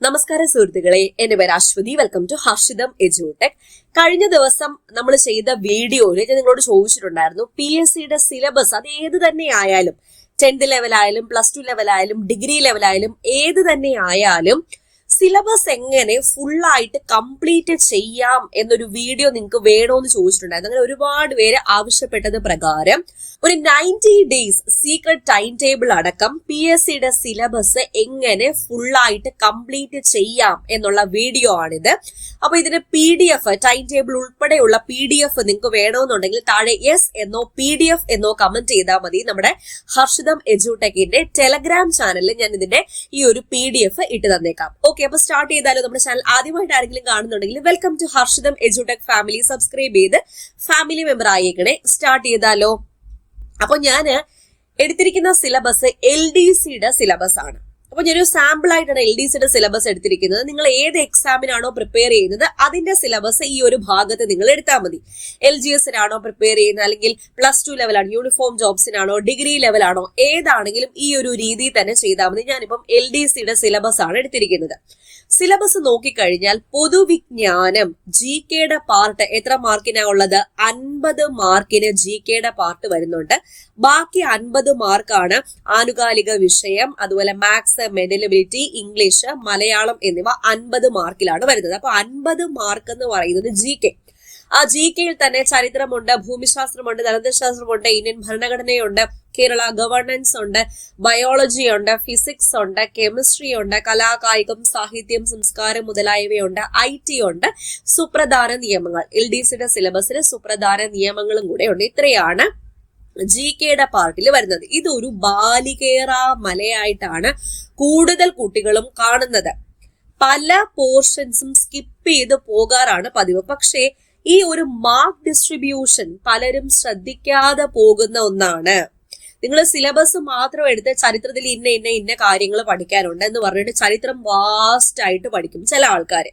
നമസ്കാരം സുഹൃത്തുക്കളെ, എന്റെ പേര് അശ്വതി. വെൽക്കം ടു ഹർഷിതം എജ്യൂടെക്. കഴിഞ്ഞ ദിവസം നമ്മൾ ചെയ്ത വീഡിയോയിൽ ഞാൻ നിങ്ങളോട് ചോദിച്ചിട്ടുണ്ടായിരുന്നു, PSCയുടെ സിലബസ് അത് ഏത് തന്നെ ആയാലും, 10th ലെവൽ ആയാലും പ്ലസ് 2 ലെവൽ ആയാലും ഡിഗ്രി ലെവൽ ആയാലും ഏത് തന്നെ ആയാലും സിലബസ് എങ്ങനെ ഫുള്ളായിട്ട് കംപ്ലീറ്റ് ചെയ്യാം എന്നൊരു വീഡിയോ നിങ്ങൾക്ക് വേണോന്ന് ചോദിച്ചിട്ടുണ്ടായിരുന്നു. അങ്ങനെ ഒരുപാട് പേര് ആവശ്യപ്പെട്ടത് പ്രകാരം ഒരു 90 ഡേയ്സ് സീക്രട്ട് ടൈം ടേബിൾ അടക്കം PSCയുടെ സിലബസ് എങ്ങനെ ഫുള്ളായിട്ട് കംപ്ലീറ്റ് ചെയ്യാം എന്നുള്ള വീഡിയോ ആണിത്. അപ്പൊ ഇതിന് PDF ടൈം ടേബിൾ ഉൾപ്പെടെയുള്ള PDF നിങ്ങൾക്ക് വേണമെന്നുണ്ടെങ്കിൽ താഴെ യെസ് എന്നോ PDF എന്നോ കമന്റ് ചെയ്താൽ മതി. നമ്മുടെ ഹർഷിതം എജ്യൂടെക്കിന്റെ ടെലഗ്രാം ചാനലിൽ ഞാൻ ഇതിന്റെ ഈ ഒരു PDF ഇട്ട് തന്നേക്കാം. ഓക്കെ, അപ്പൊ സ്റ്റാർട്ട് ചെയ്താലോ? നമ്മുടെ ചാനൽ ആദ്യമായിട്ട് ആരെങ്കിലും കാണുന്നുണ്ടെങ്കിൽ വെൽക്കം ടു ഹർഷിതം എജ്യൂടെക് ഫാമിലി. സബ്സ്ക്രൈബ് ചെയ്ത് ഫാമിലി മെമ്പർ ആയേക്കണേ. സ്റ്റാർട്ട് ചെയ്താലോ? അപ്പൊ ഞാൻ എടുത്തിരിക്കുന്ന സിലബസ് LDCയുടെ സിലബസ് ആണ്. അപ്പൊ ഞാനൊരു സാമ്പിൾ ആയിട്ടാണ് LDCയുടെ സിലബസ് എടുത്തിരിക്കുന്നത്. നിങ്ങൾ ഏത് എക്സാമിനാണോ പ്രിപ്പയർ ചെയ്യുന്നത് അതിന്റെ സിലബസ് ഈ ഒരു ഭാഗത്ത് നിങ്ങൾ എടുത്താൽ മതി. LGSനാണോ പ്രിപ്പയർ ചെയ്യുന്നത്, അല്ലെങ്കിൽ പ്ലസ് 2 ലെവലാണോ, യൂണിഫോം ജോബ്സിനാണോ, ഡിഗ്രി ലെവലാണോ, ഏതാണെങ്കിലും ഈ ഒരു രീതിയിൽ തന്നെ ചെയ്താൽ മതി. ഞാനിപ്പം LDCയുടെ സിലബസ് ആണ് എടുത്തിരിക്കുന്നത്. സിലബസ് നോക്കിക്കഴിഞ്ഞാൽ പൊതുവിജ്ഞാനം GKയുടെ പാർട്ട് എത്ര മാർക്കിനാ ഉള്ളത്? 50 മാർക്കിന് GKയുടെ പാർട്ട് വരുന്നുണ്ട്. ബാക്കി 50 മാർക്കാണ് ആനുകാലിക വിഷയം, അതുപോലെ മാത്സ്, മെന്റലബിലിറ്റി, ഇംഗ്ലീഷ്, മലയാളം എന്നിവ 50 മാർക്കിലാണ് വരുന്നത്. അപ്പൊ 50 മാർക്ക് എന്ന് പറയുന്നത് GK. ആ GKയിൽ തന്നെ ചരിത്രമുണ്ട്, ഭൂമിശാസ്ത്രമുണ്ട്, ദരിദ്രശാസ്ത്രമുണ്ട്, ഇന്ത്യൻ ഭരണഘടനയുണ്ട്, കേരള ഗവർണൻസ് ഉണ്ട്, ബയോളജി ഉണ്ട്, ഫിസിക്സ് ഉണ്ട്, കെമിസ്ട്രി ഉണ്ട്, കലാകായികം, സാഹിത്യം, സംസ്കാരം മുതലായവയുണ്ട്, IT ഉണ്ട്, സുപ്രധാന നിയമങ്ങൾ. LDCയുടെ സിലബസിൽ സുപ്രധാന നിയമങ്ങളും കൂടെ ഉണ്ട്. ഇത്രയാണ് GKയുടെ പാർട്ടിൽ വരുന്നത്. ഇതൊരു ബാലികേറ മലയായിട്ടാണ് കൂടുതൽ കുട്ടികളും കാണുന്നത്. പല പോർഷൻസും സ്കിപ്പ് ചെയ്ത് പോകാറാണ് പതിവ്. പക്ഷേ ഈ ഒരു മാർക്ക് ഡിസ്ട്രിബ്യൂഷൻ പലരും ശ്രദ്ധിക്കാതെ പോകുന്ന ഒന്നാണ്. നിങ്ങൾ സിലബസ് മാത്രം എടുത്ത് ചരിത്രത്തിൽ ഇന്ന കാര്യങ്ങൾ പഠിക്കാനുണ്ട് എന്ന് പറഞ്ഞിട്ട് ചരിത്രം വാസ്റ്റ് ആയിട്ട് പഠിക്കും ചില ആൾക്കാര്.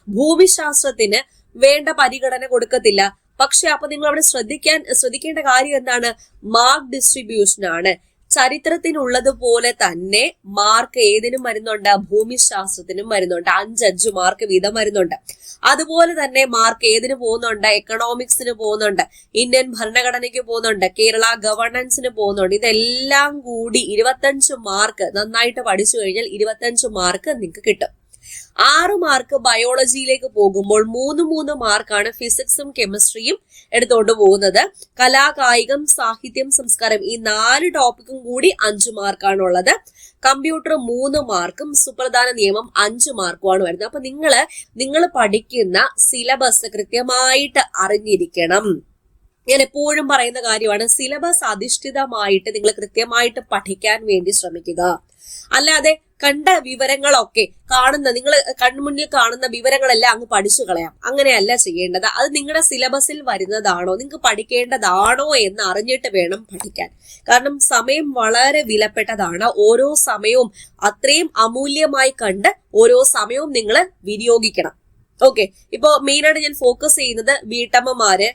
ഭൂമിശാസ്ത്രത്തിന് വേണ്ട പരിഗണന കൊടുക്കത്തില്ല. പക്ഷെ അപ്പൊ നിങ്ങൾ അവിടെ ശ്രദ്ധിക്കേണ്ട കാര്യം എന്താണ്? മാർക്ക് ഡിസ്ട്രിബ്യൂഷൻ ആണ്. ചരിത്രത്തിനുള്ളതുപോലെ തന്നെ മാർക്ക് ഏതിനും വരുന്നുണ്ട്? ഭൂമിശാസ്ത്രത്തിനും വരുന്നുണ്ട്. 5 മാർക്ക് വീതം വരുന്നുണ്ട്. അതുപോലെ തന്നെ മാർക്ക് ഏതിന് പോകുന്നുണ്ട്? എക്കണോമിക്സിന് പോകുന്നുണ്ട്, ഇന്ത്യൻ ഭരണഘടനയ്ക്ക് പോകുന്നുണ്ട്, കേരള ഗവർണൻസിന് പോകുന്നുണ്ട്. ഇതെല്ലാം കൂടി 25 മാർക്ക് നന്നായിട്ട് പഠിച്ചു കഴിഞ്ഞാൽ 25 മാർക്ക് നിങ്ങൾക്ക് കിട്ടും. 6 മാർക്ക് ബയോളജിയിലേക്ക് പോകുമ്പോൾ 3 മാർക്കാണ് ഫിസിക്സും കെമിസ്ട്രിയും എടുത്തോണ്ട് പോകുന്നത്. കലാകായികം, സാഹിത്യം, സംസ്കാരം ഈ 4 ടോപ്പിക്കും കൂടി 5 മാർക്കാണുള്ളത്. കമ്പ്യൂട്ടർ 3 മാർക്കും സുപ്രധാന നിയമം 5 മാർക്കുമാണ് വരുന്നത്. അപ്പൊ നിങ്ങൾ പഠിക്കുന്ന സിലബസ് കൃത്യമായിട്ട് അറിഞ്ഞിരിക്കണം. ഞാൻ എപ്പോഴും പറയുന്ന കാര്യമാണ്, സിലബസ് അധിഷ്ഠിതമായിട്ട് നിങ്ങൾ കൃത്യമായിട്ട് പഠിക്കാൻ വേണ്ടി ശ്രമിക്കുക. അല്ലാതെ കണ്ട വിവരങ്ങളൊക്കെ നിങ്ങൾ കൺമുന്നിൽ കാണുന്ന വിവരങ്ങളെല്ലാം അങ്ങ് പഠിച്ചു കളയാം. അങ്ങനെയല്ല ചെയ്യേണ്ടത്. അത് നിങ്ങളുടെ സിലബസിൽ വരുന്നതാണോ, നിങ്ങൾക്ക് പഠിക്കേണ്ടതാണോ എന്ന് അറിഞ്ഞിട്ട് വേണം പഠിക്കാൻ. കാരണം സമയം വളരെ വിലപ്പെട്ടതാണ്. ഓരോ സമയവും അത്രയും അമൂല്യമായി കണ്ട് ഓരോ സമയവും നിങ്ങൾ വിനിയോഗിക്കണം. ഓക്കെ, ഇപ്പൊ മെയിനായിട്ട് ഞാൻ ഫോക്കസ് ചെയ്യുന്നത് വീട്ടമ്മമാര്,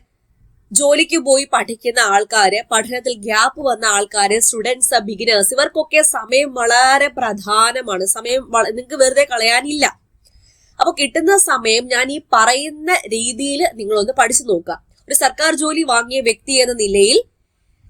ജോലിക്ക് പോയി പഠിക്കുന്ന ആൾക്കാര്, പഠനത്തിൽ ഗ്യാപ്പ് വന്ന ആൾക്കാര്, സ്റ്റുഡൻസ്, ബിഗിനേഴ്സ്, ഇവർക്കൊക്കെ സമയം വളരെ പ്രധാനമാണ്. സമയം നിങ്ങൾക്ക് വെറുതെ കളയാനില്ല. അപ്പൊ കിട്ടുന്ന സമയം ഞാൻ ഈ പറയുന്ന രീതിയിൽ നിങ്ങളൊന്ന് പഠിച്ചു നോക്കുക. ഒരു സർക്കാർ ജോലി വാങ്ങിയ വ്യക്തി എന്ന നിലയിൽ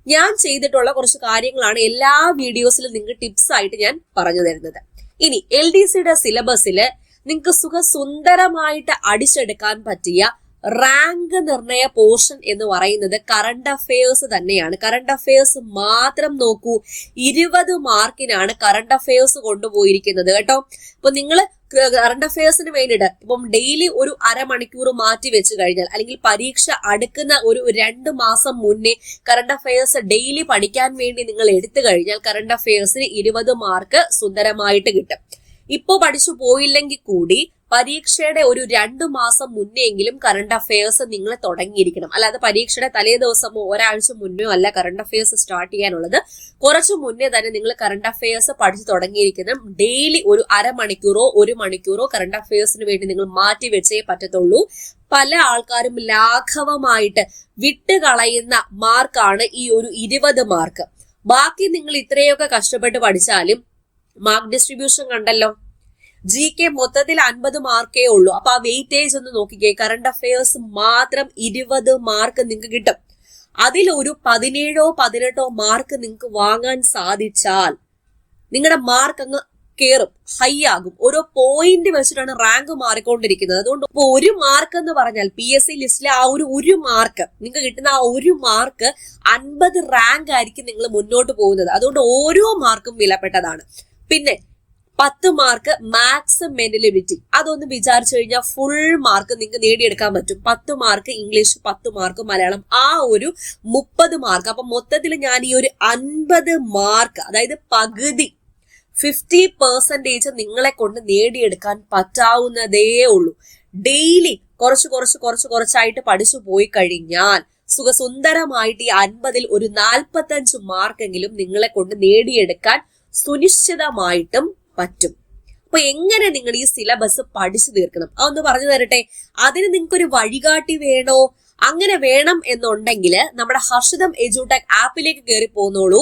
ഞാൻ ചെയ്തിട്ടുള്ള കുറച്ച് കാര്യങ്ങളാണ് എല്ലാ വീഡിയോസിലും നിങ്ങൾക്ക് ടിപ്സ് ആയിട്ട് ഞാൻ പറഞ്ഞു തരുന്നത്. ഇനി LDCയുടെ സിലബസിൽ നിങ്ങൾക്ക് സുന്ദരമായിട്ട് അടിച്ചെടുക്കാൻ പറ്റിയ റാങ്ക് നിർണയ പോർഷൻ എന്ന് പറയുന്നത് കറണ്ട് അഫയേഴ്സ് തന്നെയാണ്. കറണ്ട് അഫയേഴ്സ് മാത്രം നോക്കൂ. 20 മാർക്കിനാണ് കറണ്ട് അഫയേഴ്സ് കൊണ്ടുപോയിരിക്കുന്നത് കേട്ടോ. ഇപ്പൊ നിങ്ങൾ കറണ്ട് അഫയേഴ്സിന് വേണ്ടിയിട്ട് ഇപ്പം ഡെയിലി ഒരു അരമണിക്കൂർ മാറ്റി വെച്ച് കഴിഞ്ഞാൽ, അല്ലെങ്കിൽ പരീക്ഷ അടുക്കുന്ന ഒരു 2 മാസം മുന്നേ കറണ്ട് അഫയേഴ്സ് ഡെയിലി പഠിക്കാൻ വേണ്ടി നിങ്ങൾ എടുത്തു കഴിഞ്ഞാൽ കറണ്ട് അഫയേഴ്സിന് 20 മാർക്ക് സുന്ദരമായിട്ട് കിട്ടും. ഇപ്പോ പഠിച്ചു പോയില്ലെങ്കിൽ കൂടി പരീക്ഷയുടെ ഒരു 2 മാസം മുന്നെയെങ്കിലും കറണ്ട് അഫയേഴ്സ് നിങ്ങൾ തുടങ്ങിയിരിക്കണം. അല്ലാതെ പരീക്ഷയുടെ തലേ ദിവസമോ ഒരാഴ്ച മുന്നോ അല്ല കറണ്ട് അഫയേഴ്സ് സ്റ്റാർട്ട് ചെയ്യാനുള്ളത്. കുറച്ചു മുന്നേ തന്നെ നിങ്ങൾ കറണ്ട് അഫയേഴ്സ് പഠിച്ചു തുടങ്ങിയിരിക്കണം. ഡെയിലി ഒരു അരമണിക്കൂറോ 1 മണിക്കൂറോ കറണ്ട് അഫയേഴ്സിന് വേണ്ടി നിങ്ങൾ മാറ്റി വെച്ചേ പറ്റത്തുള്ളൂ. പല ആൾക്കാരും ലാഘവമായിട്ട് വിട്ടുകളയുന്ന മാർക്കാണ് ഈ ഒരു 20 മാർക്ക്. ബാക്കി നിങ്ങൾ ഇത്രയൊക്കെ കഷ്ടപ്പെട്ട് പഠിച്ചാലും മാർക്ക് ഡിസ്ട്രിബ്യൂഷൻ കണ്ടല്ലോ. GK മൊത്തത്തിൽ 50 മാർക്കേ ഉള്ളൂ. അപ്പൊ ആ വെയിറ്റേജ് ഒന്ന് നോക്കിക്കേ. കറണ്ട് അഫയേഴ്സ് മാത്രം 20 മാർക്ക് നിങ്ങൾക്ക് കിട്ടും. അതിലൊരു 17-18 മാർക്ക് നിങ്ങൾക്ക് വാങ്ങാൻ സാധിച്ചാൽ നിങ്ങളുടെ മാർക്ക് അങ്ങ് കയറും, ഹൈ ആകും. ഓരോ പോയിന്റ് വെച്ചിട്ടാണ് റാങ്ക് മാറിക്കൊണ്ടിരിക്കുന്നത്. അതുകൊണ്ട് ഇപ്പൊ 1 മാർക്ക് എന്ന് പറഞ്ഞാൽ PSC ലിസ്റ്റിലെ ആ ഒരു മാർക്ക് നിങ്ങൾക്ക് കിട്ടുന്ന ആ 1 മാർക്ക് 50 റാങ്ക് ആയിരിക്കും നിങ്ങൾ മുന്നോട്ട് പോകുന്നത്. അതുകൊണ്ട് ഓരോ മാർക്കും വിലപ്പെട്ടതാണ്. പിന്നെ 10 മാർക്ക് മാത്സ് മെന്റലിറ്റി, അതൊന്ന് വിചാരിച്ചു കഴിഞ്ഞാൽ ഫുൾ മാർക്ക് നിങ്ങൾക്ക് നേടിയെടുക്കാൻ പറ്റും. 10 മാർക്ക് ഇംഗ്ലീഷ്, 10 മാർക്ക് മലയാളം, ആ ഒരു 30 മാർക്ക്. അപ്പൊ മൊത്തത്തിൽ ഞാൻ ഈ ഒരു 50 മാർക്ക്, അതായത് പകുതി 50% നിങ്ങളെ കൊണ്ട് നേടിയെടുക്കാൻ പറ്റാവുന്നതേ ഉള്ളൂ. ഡെയിലി കുറച്ചായിട്ട് പഠിച്ചു പോയി കഴിഞ്ഞാൽ സുഖസുന്ദരമായിട്ട് ഈ 50-ൽ ഒരു 45 മാർക്കെങ്കിലും നിങ്ങളെ കൊണ്ട് നേടിയെടുക്കാൻ സുനിശ്ചിതമായിട്ടും പറ്റും. അപ്പൊ എങ്ങനെ നിങ്ങൾ ഈ സിലബസ് പഠിച്ചു തീർക്കണം അതൊന്ന് പറഞ്ഞു തരട്ടെ. അതിന് നിങ്ങൾക്കൊരു വഴികാട്ടി വേണോ? അങ്ങനെ വേണം എന്നുണ്ടെങ്കിൽ നമ്മുടെ ഹർഷിതം എഡ്യൂടെക് ആപ്പിലേക്ക് കയറി പോന്നോളൂ.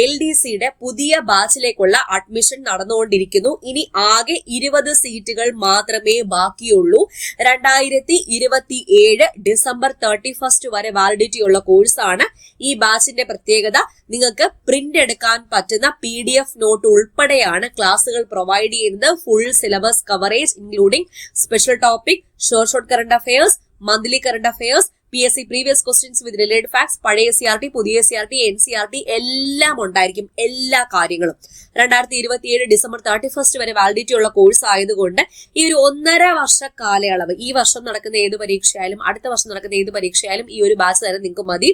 LDCയുടെ പുതിയ ബാച്ചിലേക്കുള്ള അഡ്മിഷൻ നടന്നുകൊണ്ടിരിക്കുന്നു. ഇനി ആകെ 20 സീറ്റുകൾ മാത്രമേ ബാക്കിയുള്ളൂ. 2027 ഡിസംബർ 31 വരെ വാലിഡിറ്റി ഉള്ള കോഴ്സാണ്. ഈ ബാച്ചിന്റെ പ്രത്യേകത, നിങ്ങൾക്ക് പ്രിന്റ് എടുക്കാൻ പറ്റുന്ന PDF നോട്ട് ഉൾപ്പെടെയാണ് ക്ലാസ്സുകൾ പ്രൊവൈഡ് ചെയ്യുന്നത്. Full syllabus coverage including special topic, short current affairs, monthly current affairs, PSC previous questions with related facts, പഴയ CRT, പുതിയ CRT, NCRT എല്ലാം ഉണ്ടായിരിക്കും. എല്ലാ കാര്യങ്ങളും 2027 ഡിസംബർ 31 വരെ വാലിഡിറ്റി ഉള്ള കോഴ്സ് ആയതുകൊണ്ട് ഈ ഒരു 1.5 വർഷ കാലയളവ്, ഈ വർഷം നടക്കുന്ന ഏത് പരീക്ഷയായാലും അടുത്ത വർഷം നടക്കുന്ന ഏത് പരീക്ഷയായാലും ഈ ഒരു ബാച്ച് തന്നെ നിങ്ങൾക്ക് മതി.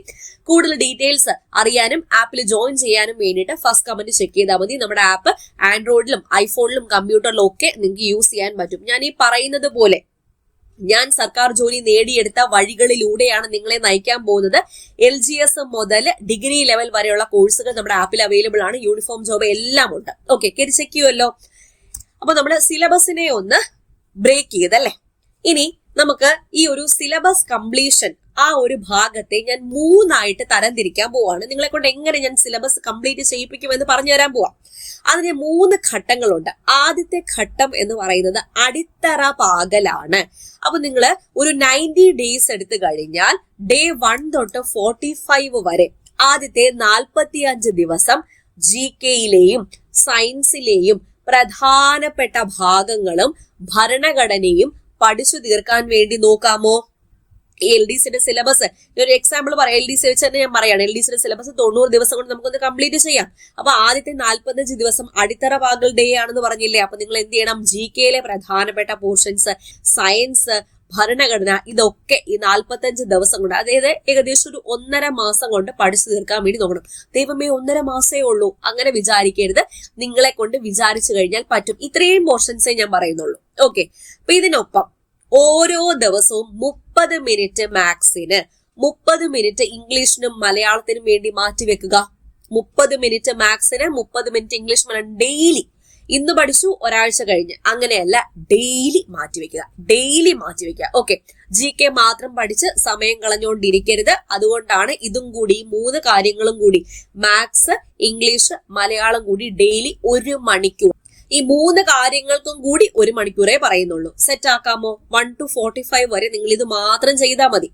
കൂടുതൽ ഡീറ്റെയിൽസ് അറിയാനും ആപ്പിൽ ജോയിൻ ചെയ്യാനും വേണ്ടിയിട്ട് ഫസ്റ്റ് കമന്റ് ചെക്ക് ചെയ്താൽ മതി. നമ്മുടെ ആപ്പ് ആൻഡ്രോയിഡിലും ഐഫോണിലും കമ്പ്യൂട്ടറിലും ഒക്കെ നിങ്ങൾക്ക് യൂസ് ചെയ്യാൻ പറ്റും. ഞാൻ ഈ പറയുന്നത് പോലെ ഞാൻ സർക്കാർ ജോലി നേടിയെടുത്ത വഴികളിലൂടെയാണ് നിങ്ങളെ നയിക്കാൻ പോകുന്നത്. LGS മുതൽ ഡിഗ്രി ലെവൽ വരെയുള്ള കോഴ്സുകൾ നമ്മുടെ ആപ്പിൽ അവൈലബിൾ ആണ്. യൂണിഫോം ജോബ് എല്ലാം ഉണ്ട്. ഓക്കെ, കയറി ചെക്ക് ചെയ്യുമല്ലോ. അപ്പൊ നമ്മുടെ സിലബസിനെ ഒന്ന് ബ്രേക്ക് ചെയ്തല്ലേ. ഇനി നമുക്ക് ഈ ഒരു സിലബസ് കംപ്ലീഷൻ ആ ഒരു ഭാഗത്തെ ഞാൻ 3 തരംതിരിക്കാൻ പോവാണ്. നിങ്ങളെ കൊണ്ട് എങ്ങനെ ഞാൻ സിലബസ് കംപ്ലീറ്റ് ചെയ്യിപ്പിക്കുമെന്ന് പറഞ്ഞു തരാൻ പോവാം. അതിന് 3 ഘട്ടങ്ങളുണ്ട്. ആദ്യത്തെ ഘട്ടം എന്ന് പറയുന്നത് അടിത്തറ പാകലാണ്. അപ്പൊ നിങ്ങൾ ഒരു 90 ഡേയ്സ് എടുത്തു കഴിഞ്ഞാൽ ഡേ 1 തൊട്ട് 45 വരെ ആദ്യത്തെ 45 ദിവസം GKയിലെയും സയൻസിലെയും പ്രധാനപ്പെട്ട ഭാഗങ്ങളും ഭരണഘടനയും പഠിച്ചു തീർക്കാൻ വേണ്ടി നോക്കാമോ? LDCയുടെ സിലബസ് ഒരു എക്സാമ്പിൾ പറയാം. LDC വെച്ച് തന്നെ ഞാൻ പറയാണ്. LDCയുടെ സിലബസ് 90 ദിവസം കൊണ്ട് നമുക്കൊന്ന് കംപ്ലീറ്റ് ചെയ്യാം. അപ്പൊ ആദ്യത്തെ 45 ദിവസം അടിത്തറ പാകൽ ഡേ ആണെന്ന് പറഞ്ഞില്ലേ. അപ്പൊ നിങ്ങൾ എന്ത് ചെയ്യണം? GKയിലെ പ്രധാനപ്പെട്ട പോർഷൻസ്, സയൻസ്, ഭരണഘടന, ഇതൊക്കെ ഈ 45 ദിവസം കൊണ്ട്, അതായത് ഏകദേശം ഒരു 1.5 മാസം കൊണ്ട് പഠിച്ചു തീർക്കാൻ വേണ്ടി നോക്കണം. ദൈവമേ 1.5 മാസേ ഉള്ളൂ, അങ്ങനെ വിചാരിക്കരുത്. നിങ്ങളെ കൊണ്ട് വിചാരിച്ചു കഴിഞ്ഞാൽ പറ്റും. ഇത്രയും പോർഷൻസേ ഞാൻ പറയുന്നുള്ളൂ. ഓക്കെ, അപ്പൊ ഇതിനൊപ്പം ഓരോ ദിവസവും 30 മിനിറ്റ് മാത്സിന്, 30 മിനിറ്റ് ഇംഗ്ലീഷിനും മലയാളത്തിനും വേണ്ടി മാറ്റിവെക്കുക. 30 മിനിറ്റ് മാത്സിന്, 30 മിനിറ്റ് ഇംഗ്ലീഷ് മലയാളം ഡെയിലി. ഇന്ന് പഠിച്ചു, ഒരാഴ്ച കഴിഞ്ഞ്, അങ്ങനെയല്ല, ഡെയിലി മാറ്റിവെക്കുക. ഓക്കെ, GK മാത്രം പഠിച്ച് സമയം കളഞ്ഞുകൊണ്ടിരിക്കരുത്. അതുകൊണ്ടാണ് ഇതും കൂടി, 3 കാര്യങ്ങളും കൂടി, മാത്സ്, ഇംഗ്ലീഷ്, മലയാളം കൂടി ഡെയിലി 1 മണിക്കൂർ. ഈ 3 കാര്യങ്ങൾക്കും കൂടി 1 മണിക്കൂറേ പറയുന്നുള്ളൂ. സെറ്റ് ആക്കാമോ? 1 to 45 വരെ നിങ്ങൾ ഇത് മാത്രം ചെയ്താൽ മതി.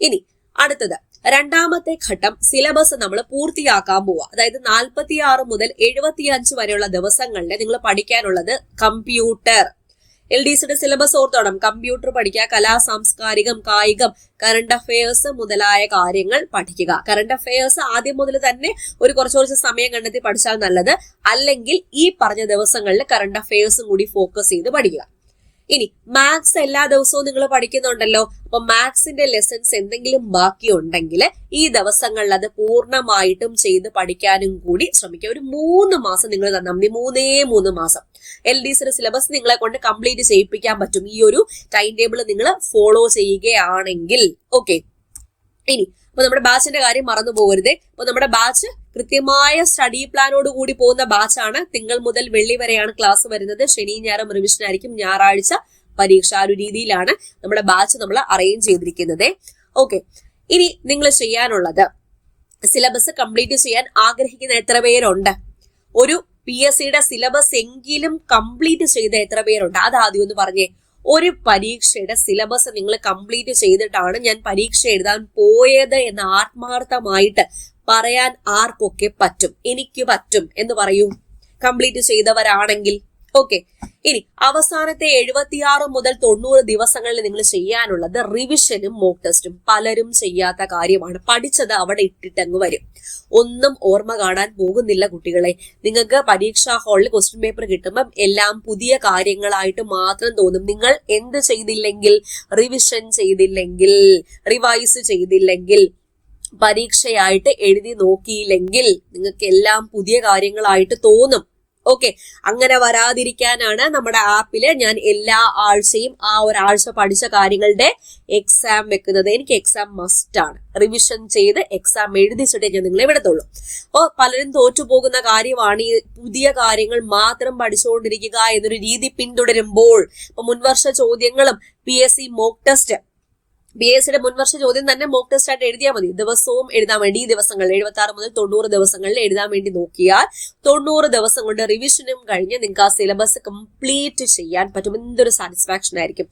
ഇനി അടുത്തത് രണ്ടാമത്തെ ഘട്ടം, സിലബസ് നമ്മൾ പൂർത്തിയാക്കാൻ പോവുക. അതായത് 46 മുതൽ 75 വരെയുള്ള ദിവസങ്ങളിൽ നിങ്ങൾ പഠിക്കാനുള്ളത് കമ്പ്യൂട്ടർ. LDCയുടെ സിലബസ് ഓർത്തോണം. കമ്പ്യൂട്ടർ പഠിക്കുക, കലാ സാംസ്കാരികം, കായികം, കറണ്ട് അഫയേഴ്സ് മുതലായ കാര്യങ്ങൾ പഠിക്കുക. കറണ്ട് അഫയേഴ്സ് ആദ്യം മുതൽ തന്നെ ഒരു കുറച്ച് സമയം കണ്ടെത്തി പഠിച്ചാൽ നല്ലത്. അല്ലെങ്കിൽ ഈ പറഞ്ഞ ദിവസങ്ങളിൽ കറണ്ട് അഫയേഴ്സും കൂടി ഫോക്കസ് ചെയ്ത് പഠിക്കുക. ഇനി മാത്സ് എല്ലാ ദിവസവും നിങ്ങൾ പഠിക്കുന്നുണ്ടല്ലോ. അപ്പൊ മാത്സിന്റെ ലെസൺസ് എന്തെങ്കിലും ബാക്കിയുണ്ടെങ്കിൽ ഈ ദിവസങ്ങളിൽ അത് പൂർണ്ണമായിട്ടും ചെയ്ത് പഠിക്കാനും കൂടി ശ്രമിക്കുക. ഒരു 3 മാസം നിങ്ങൾ തന്നാൽ മതി. 3 മാസം LDCയുടെ സിലബസ് നിങ്ങളെ കൊണ്ട് കംപ്ലീറ്റ് ചെയ്യിപ്പിക്കാൻ പറ്റും. ഈ ഒരു ടൈം ടേബിൾ നിങ്ങൾ ഫോളോ ചെയ്യുകയാണെങ്കിൽ. ഓക്കെ, ഇനി അപ്പൊ നമ്മുടെ ബാച്ചിന്റെ കാര്യം മറന്നു പോകരുതേ. അപ്പൊ നമ്മുടെ ബാച്ച് കൃത്യമായ സ്റ്റഡി പ്ലാനോട് കൂടി പോകുന്ന ബാച്ചാണ്. തിങ്കൾ മുതൽ വെള്ളി വരെയാണ് ക്ലാസ് വരുന്നത്. ശനി ഞായറും റിവിഷൻ ആയിരിക്കും, ഞായറാഴ്ച പരീക്ഷ. ആ ഒരു രീതിയിലാണ് നമ്മുടെ ബാച്ച് നമ്മൾ അറേഞ്ച് ചെയ്തിരിക്കുന്നത്. ഓക്കെ, ഇനി നിങ്ങൾ ചെയ്യാനുള്ളത്, സിലബസ് കംപ്ലീറ്റ് ചെയ്യാൻ ആഗ്രഹിക്കുന്ന എത്ര പേരുണ്ട്? ഒരു PSCയുടെ സിലബസ് എങ്കിലും കംപ്ലീറ്റ് ചെയ്ത എത്ര പേരുണ്ട്? അത് ആദ്യം ഒന്ന് പറഞ്ഞേ. ഒരു പരീക്ഷയുടെ സിലബസ് നിങ്ങൾ കംപ്ലീറ്റ് ചെയ്തിട്ടാണ് ഞാൻ പരീക്ഷ എഴുതാൻ പോയത് എന്ന് ആത്മാർത്ഥമായിട്ട് പറയാൻ ആർക്കൊക്കെ പറ്റും? എനിക്ക് പറ്റും എന്ന് പറയൂ, കംപ്ലീറ്റ് ചെയ്തവരാണെങ്കിൽ. ഓക്കെ, ഇനി അവസാനത്തെ 76 മുതൽ 90 ദിവസങ്ങളിൽ നിങ്ങൾ ചെയ്യാനുള്ളത് റിവിഷനും മോക്ക് ടെസ്റ്റും. പലരും ചെയ്യാത്ത കാര്യമാണ്. പഠിച്ചത് അവിടെ ഇട്ടിട്ടങ്ങ് വരും. ഒന്നും ഓർമ്മ കാണാൻ പോകുന്നില്ല കുട്ടികളെ. നിങ്ങൾക്ക് പരീക്ഷാ ഹാളിൽ ക്വസ്റ്റ്യൻ പേപ്പർ കിട്ടുമ്പം എല്ലാം പുതിയ കാര്യങ്ങളായിട്ട് മാത്രം തോന്നും. നിങ്ങൾ എന്ത് ചെയ്തില്ലെങ്കിൽ, റിവിഷൻ ചെയ്തില്ലെങ്കിൽ, റിവൈസ് ചെയ്തില്ലെങ്കിൽ, പരീക്ഷയായിട്ട് എഴുതി നോക്കിയില്ലെങ്കിൽ നിങ്ങൾക്ക് എല്ലാം പുതിയ കാര്യങ്ങളായിട്ട് തോന്നും. ഓക്കെ, അങ്ങനെ വരാതിരിക്കാനാണ് നമ്മുടെ ആപ്പില് ഞാൻ എല്ലാ ആഴ്ചയും ആ ഒരാഴ്ച പഠിച്ച കാര്യങ്ങളുടെ എക്സാം വെക്കുന്നത്. എനിക്ക് എക്സാം മസ്റ്റ് ആണ്. റിവിഷൻ ചെയ്ത് എക്സാം എഴുതിച്ചിട്ടേ ഞാൻ നിങ്ങളെ വിടത്തുള്ളൂ. അപ്പോൾ പലരും തോറ്റുപോകുന്ന കാര്യമാണ് ഈ പുതിയ കാര്യങ്ങൾ മാത്രം പഠിച്ചുകൊണ്ടിരിക്കുക എന്നൊരു രീതി പിന്തുടരുമ്പോൾ. ഇപ്പൊ മുൻവർഷ ചോദ്യങ്ങളും PSC മോക്ക് ടെസ്റ്റ്, PSCയുടെ മുൻവർഷ ചോദ്യം തന്നെ മോക്ക് ടെസ്റ്റ് ആയിട്ട് എഴുതിയാൽ മതി. ദിവസവും എഴുതാൻ വേണ്ടി ഈ ദിവസങ്ങളിൽ 76 മുതൽ 90 ദിവസങ്ങളിൽ എഴുതാൻ വേണ്ടി നോക്കിയാൽ 90 ദിവസം കൊണ്ട് റിവിഷനും കഴിഞ്ഞ് നിങ്ങൾക്ക് ആ സിലബസ് കംപ്ലീറ്റ് ചെയ്യാൻ പറ്റും. എന്തൊരു സാറ്റിസ്ഫാക്ഷൻ ആയിരിക്കും,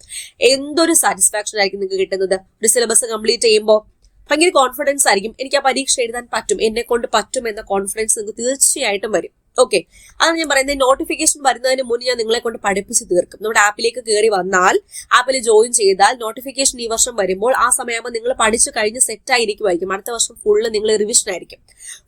എന്തൊരു സാറ്റിസ്ഫാക്ഷൻ ആയിരിക്കും നിങ്ങൾക്ക് കിട്ടുന്നത്. ഒരു സിലബസ് കംപ്ലീറ്റ് ചെയ്യുമ്പോൾ ഭയങ്കര കോൺഫിഡൻസ് ആയിരിക്കും. എനിക്ക് ആ പരീക്ഷ എഴുതാൻ പറ്റും, എന്നെ കൊണ്ട് പറ്റും എന്ന കോൺഫിഡൻസ് നിങ്ങൾക്ക് തീർച്ചയായിട്ടും വരും. ഓക്കെ, അതാണ് ഞാൻ പറയുന്നത്. നോട്ടിഫിക്കേഷൻ വരുന്നതിന് മുന്നേ ഞാൻ നിങ്ങളെ കൊണ്ട് പഠിപ്പിച്ച് തീർക്കും. നമ്മുടെ ആപ്പിലേക്ക് കയറി വന്നാൽ, ആപ്പിൽ ജോയിൻ ചെയ്താൽ നോട്ടിഫിക്കേഷൻ ഈ വർഷം വരുമ്പോൾ ആ സമയമാകുമ്പോൾ നിങ്ങൾ പഠിച്ചു കഴിഞ്ഞ് സെറ്റ് ആയിരിക്കുമായിരിക്കും. അടുത്ത വർഷം ഫുള്ള് നിങ്ങൾ റിവിഷൻ ആയിരിക്കും.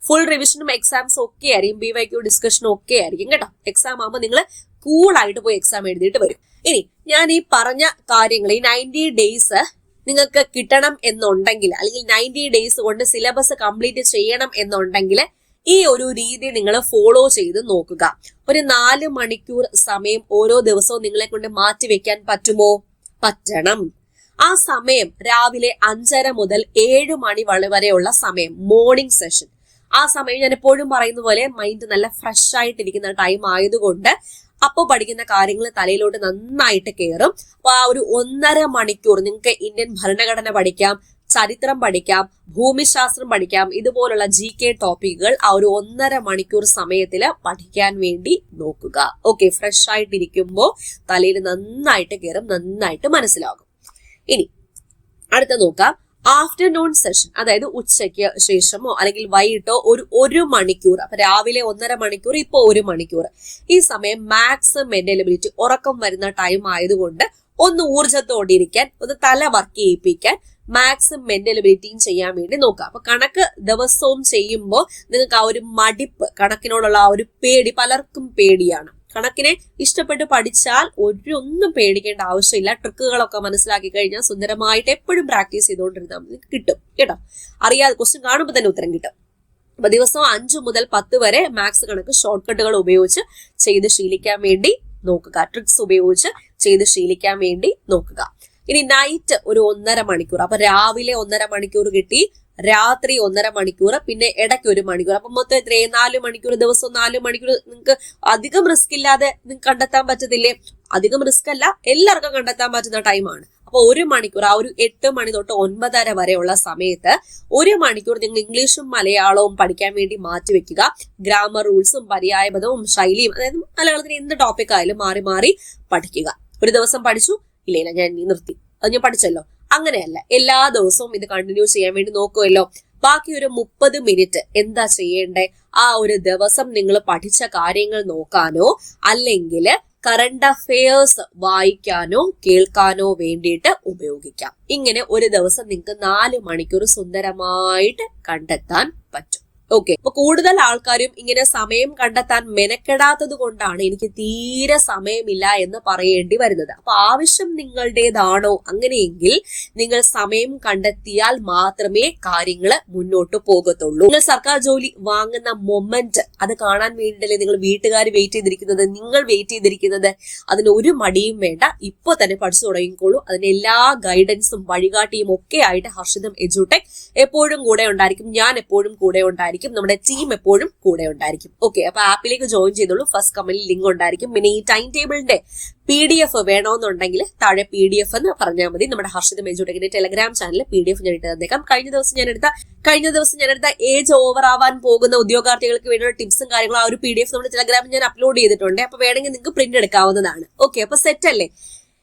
ഫുൾ റിവിഷനും എക്സാംസും ഒക്കെ ആയിരിക്കും, BYQ ഡിസ്കഷനും ഒക്കെ ആയിരിക്കും കേട്ടോ. എക്സാം ആകുമ്പോൾ നിങ്ങൾ കൂളായിട്ട് പോയി എക്സാം എഴുതിയിട്ട് വരും. ഇനി ഞാൻ ഈ പറഞ്ഞ കാര്യങ്ങൾ, ഈ 90 ഡേയ്സ് നിങ്ങൾക്ക് കിട്ടണം എന്നുണ്ടെങ്കിൽ, അല്ലെങ്കിൽ 90 ഡേയ്സ് കൊണ്ട് സിലബസ് കംപ്ലീറ്റ് ചെയ്യണം എന്നുണ്ടെങ്കിൽ ഈ ഒരു രീതി നിങ്ങൾ ഫോളോ ചെയ്ത് നോക്കുക. ഒരു 4 മണിക്കൂർ സമയം ഓരോ ദിവസവും നിങ്ങളെ കൊണ്ട് മാറ്റി വെക്കാൻ പറ്റുമോ? പറ്റണം. ആ സമയം രാവിലെ 5:30 മുതൽ 7 മണി വരെയുള്ള സമയം, മോർണിംഗ് സെഷൻ. ആ സമയം ഞാൻ എപ്പോഴും പറയുന്ന പോലെ മൈൻഡ് നല്ല ഫ്രഷ് ആയിട്ടിരിക്കുന്ന ടൈം ആയതുകൊണ്ട് അപ്പോൾ പഠിക്കുന്ന കാര്യങ്ങൾ തലയിലോട്ട് നന്നായിട്ട് കയറും. അപ്പൊ ആ ഒരു 1.5 മണിക്കൂർ നിങ്ങൾക്ക് ഇന്ത്യൻ ഭരണഘടന പഠിക്കാം, ചരിത്രം പഠിക്കാം, ഭൂമിശാസ്ത്രം പഠിക്കാം, ഇതുപോലുള്ള GK ടോപ്പിക്കുകൾ ആ ഒരു 1.5 മണിക്കൂർ സമയത്തിൽ പഠിക്കാൻ വേണ്ടി നോക്കുക. ഓക്കെ, ഫ്രഷ് ആയിട്ടിരിക്കുമ്പോൾ തലയിൽ നന്നായിട്ട് കയറും, നന്നായിട്ട് മനസ്സിലാകും. ഇനി അടുത്ത നോക്കാം. ആഫ്റ്റർനൂൺ സെഷൻ, അതായത് ഉച്ചയ്ക്ക് ശേഷമോ അല്ലെങ്കിൽ വൈകിട്ടോ ഒരു മണിക്കൂർ. അപ്പൊ രാവിലെ 1.5 മണിക്കൂർ, ഇപ്പൊ 1 മണിക്കൂർ. ഈ സമയം മാത്സ്, മെന്റൽ എബിലിറ്റി, ഉറക്കം വരുന്ന ടൈം ആയതുകൊണ്ട് ഒന്ന് ഊർജത്തോടെ ഇരിക്കാൻ, ഒന്ന് തല വർക്ക് ചെയ്യിപ്പിക്കാൻ മാത്സും മെന്റൽ എബിലിറ്റിയും ചെയ്യാൻ വേണ്ടി നോക്കുക. അപ്പൊ കണക്ക് ദിവസവും ചെയ്യുമ്പോൾ നിങ്ങൾക്ക് ആ ഒരു മടിപ്പ്, കണക്കിനോടുള്ള ആ ഒരു പേടി, പലർക്കും പേടിയാണ്. കണക്കിനെ ഇഷ്ടപ്പെട്ട് പഠിച്ചാൽ ഒന്നും പേടിക്കേണ്ട ആവശ്യമില്ല. ട്രിക്കുകളൊക്കെ മനസ്സിലാക്കി കഴിഞ്ഞാൽ സുന്ദരമായിട്ട് എപ്പോഴും പ്രാക്ടീസ് ചെയ്തുകൊണ്ടിരുന്നാൽ നിങ്ങൾക്ക് കിട്ടും കേട്ടോ. അറിയാതെ ക്വസ്റ്റ്യൻ കാണുമ്പോൾ തന്നെ ഉത്തരം കിട്ടും. അപ്പൊ ദിവസം 5 മുതൽ 10 വരെ മാത്സ് കണക്ക് ഷോർട്ട് കട്ടുകൾ ഉപയോഗിച്ച് ചെയ്ത് ശീലിക്കാൻ വേണ്ടി നോക്കുക. ട്രിക്സ് ഉപയോഗിച്ച് ചെയ്ത് ശീലിക്കാൻ വേണ്ടി നോക്കുക. ഇനി നൈറ്റ് ഒരു 1.5 മണിക്കൂർ. അപ്പൊ രാവിലെ 1.5 മണിക്കൂർ കിട്ടി, രാത്രി 1.5 മണിക്കൂർ, പിന്നെ ഇടയ്ക്ക് 1 മണിക്കൂർ. അപ്പൊ മൊത്തം എത്രയും 4 മണിക്കൂർ, ദിവസം 4 മണിക്കൂർ. നിങ്ങൾക്ക് അധികം റിസ്ക് ഇല്ലാതെ നിങ്ങൾക്ക് കണ്ടെത്താൻ പറ്റത്തില്ലേ? അധികം റിസ്ക് അല്ല, എല്ലാവർക്കും കണ്ടെത്താൻ പറ്റുന്ന ടൈമാണ്. അപ്പൊ 1 മണിക്കൂർ, ആ ഒരു 8 മണി തൊട്ട് 9:30 വരെയുള്ള സമയത്ത് 1 മണിക്കൂർ നിങ്ങൾ ഇംഗ്ലീഷും മലയാളവും പഠിക്കാൻ വേണ്ടി മാറ്റിവെക്കുക. ഗ്രാമർ റൂൾസും പര്യായപദവും ശൈലിയും, അതായത് മലയാളത്തിന് എന്ത് ടോപ്പിക് ആയാലും മാറി മാറി പഠിക്കുക. ഒരു ദിവസം പഠിച്ചു, ഇല്ല ഞാൻ നിർത്തി, അത് ഞാൻ പഠിച്ചല്ലോ, അങ്ങനെയല്ല. എല്ലാ ദിവസവും ഇത് കണ്ടിന്യൂ ചെയ്യാൻ വേണ്ടി നോക്കുമല്ലോ. ബാക്കി ഒരു 30 മിനിറ്റ് എന്താ ചെയ്യേണ്ടേ? ആ ഒരു ദിവസം നിങ്ങൾ പഠിച്ച കാര്യങ്ങൾ നോക്കാനോ അല്ലെങ്കിൽ കറണ്ട് അഫയേഴ്സ് വായിക്കാനോ കേൾക്കാനോ വേണ്ടിയിട്ട് ഉപയോഗിക്കാം. ഇങ്ങനെ ഒരു ദിവസം നിങ്ങൾക്ക് 4 മണിക്കൂർ സുന്ദരമായിട്ട് കണ്ടെത്താൻ പറ്റും. ഓക്കെ, അപ്പൊ കൂടുതൽ ആൾക്കാരും ഇങ്ങനെ സമയം കണ്ടെത്താൻ മെനക്കെടാത്തത് കൊണ്ടാണ് എനിക്ക് തീരെ സമയമില്ല എന്ന് പറയേണ്ടി വരുന്നത്. അപ്പൊ ആവശ്യം നിങ്ങളുടേതാണോ? അങ്ങനെയെങ്കിൽ നിങ്ങൾ സമയം കണ്ടെത്തിയാൽ മാത്രമേ കാര്യങ്ങൾ മുന്നോട്ട് പോകത്തുള്ളൂ. നിങ്ങൾ സർക്കാർ ജോലി വാങ്ങുന്ന മൊമെന്റ് അത് കാണാൻ വേണ്ടിയിട്ടല്ലേ നിങ്ങൾ വീട്ടുകാർ വെയിറ്റ് ചെയ്തിരിക്കുന്നത്, നിങ്ങൾ വെയിറ്റ് ചെയ്തിരിക്കുന്നത്. അതിന് ഒരു മടിയും വേണ്ട, ഇപ്പൊ തന്നെ പഠിച്ചു തുടങ്ങിക്കോളൂ. അതിന് എല്ലാ ഗൈഡൻസും വഴികാട്ടിയും ഒക്കെ ആയിട്ട് ഹർഷിതം എഡ്യൂടെക് എപ്പോഴും കൂടെ ഉണ്ടായിരിക്കും. ഞാൻ എപ്പോഴും കൂടെ ഉണ്ടായിരിക്കും. ഉണ്ടായിരിക്കും, നമ്മുടെ ടീം എപ്പോഴും കൂടെ ഉണ്ടായിരിക്കും. ഓക്കെ, അപ്പൊ ആപ്പിലേക്ക് ജോയിൻ ചെയ്തോളൂ. ഫസ്റ്റ് കമന്റിൽ ലിങ്ക് ഉണ്ടായിരിക്കും. പിന്നെ ഈ ടൈം ടേബിളിന്റെ PDF വേണമെന്നുണ്ടെങ്കിൽ താഴെ PDF എന്ന് പറഞ്ഞാൽ മതി. നമ്മുടെ ഹർഷിതം എജ്യൂടെക്കിന്റെ ടെലഗ്രാം ചാനലിൽ PDF ഞാൻ ഇട്ട് തന്നേക്കാം. കഴിഞ്ഞ ദിവസം ഞാൻ എടുത്ത ഏജ് ഓവർ ആവാൻ പോകുന്ന ഉദ്യോഗാർത്ഥികൾക്ക് വേണ്ടിയുള്ള ടിപ്സും കാര്യങ്ങളും ആ ഒരു PDF നമ്മുടെ ടെലഗ്രാമിൽ ഞാൻ അപ്ലോഡ് ചെയ്തിട്ടുണ്ട്. അപ്പൊ വേണമെങ്കിൽ നിങ്ങൾക്ക് പ്രിന്റ് എടുക്കാവുന്നതാണ്. ഓക്കെ, അപ്പൊ സെറ്റ് അല്ലേ?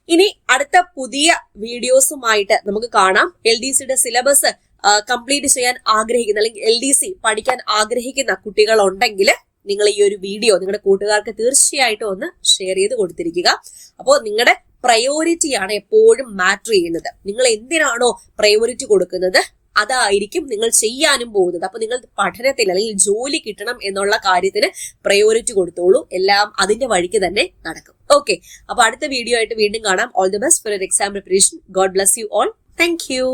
ഇനി അടുത്ത പുതിയ വീഡിയോസുമായിട്ട് നമുക്ക് കാണാം. LDCയുടെ സിലബസ് കംപ്ലീറ്റ് ചെയ്യാൻ ആഗ്രഹിക്കുന്ന അല്ലെങ്കിൽ LDC പഠിക്കാൻ ആഗ്രഹിക്കുന്ന കുട്ടികൾ ഉണ്ടെങ്കിൽ നിങ്ങൾ ഈ ഒരു വീഡിയോ നിങ്ങളുടെ കൂട്ടുകാർക്ക് തീർച്ചയായിട്ടും ഒന്ന് ഷെയർ ചെയ്ത് കൊടുത്തിരിക്കുക. അപ്പോൾ നിങ്ങളുടെ പ്രയോറിറ്റിയാണ് എപ്പോഴും മാറ്റർ ചെയ്യുന്നത്. നിങ്ങൾ എന്തിനാണോ പ്രയോറിറ്റി കൊടുക്കുന്നത് അതായിരിക്കും നിങ്ങൾ ചെയ്യാനും പോകുന്നത്. അപ്പൊ നിങ്ങൾ പഠനത്തിൽ അല്ലെങ്കിൽ ജോലി കിട്ടണം എന്നുള്ള കാര്യത്തിന് പ്രയോറിറ്റി കൊടുത്തോളൂ. എല്ലാം അതിന്റെ വഴിക്ക് തന്നെ നടക്കും. ഓക്കെ, അപ്പൊ അടുത്ത വീഡിയോ ആയിട്ട് വീണ്ടും കാണാം. All the best for your exam preparation. God bless you all. Thank you.